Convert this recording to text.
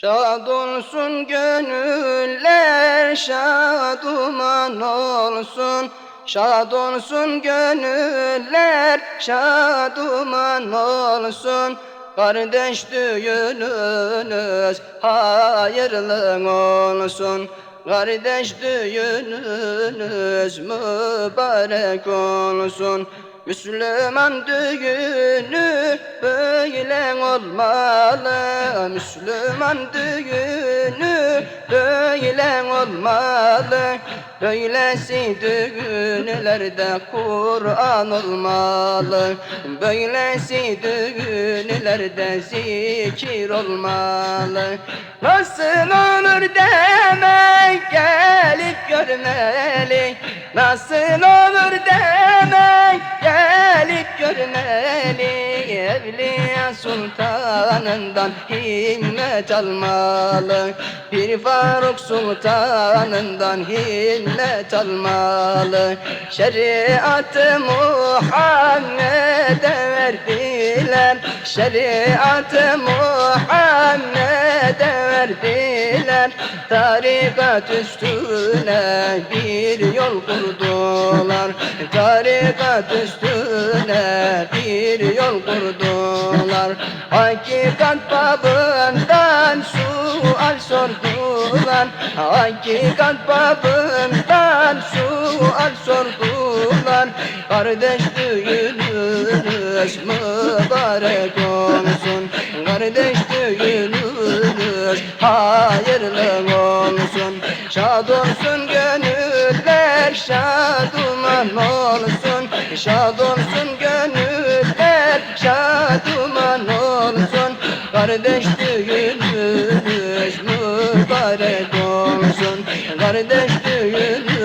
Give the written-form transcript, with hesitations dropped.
Şad olsun gönüller, şaduman olsun. Şad olsun gönüller, şaduman olsun. Kardeş düğününüz hayırlı olsun. Kardeş düğününüz mübarek olsun. Müslüman düğünü böyle olmalı. Müslüman düğünü böyle olmalı. Böylesi düğünlerde Kur'an olmalı. Böylesi düğünlerde zikir olmalı. Nasıl olur demek gelip görmeli. Nasıl olur demek gelip görmeli. Evliya sultanından himmet almalı. Pir Faruk sultanından himmet almalı. Şeriat-ı Muhammed'e verdiler. Şeriat-ı Muhammed'e verdiler. Tarikat üstüne bir yol kurdular. Tarikat üstüne bir yol kurdular. Hakikat babından sual sordular. Hakikat babından sual sordular. Kardeş düğününüz mübarek olsun. Kardeş düğününüz hayırlı olsun. Şad olsun gönüller, şaduman olsun. Şad olsun gönüller, şaduman olsun. Kardeş düğününüz mübarek olsun. Kardeş düğününüz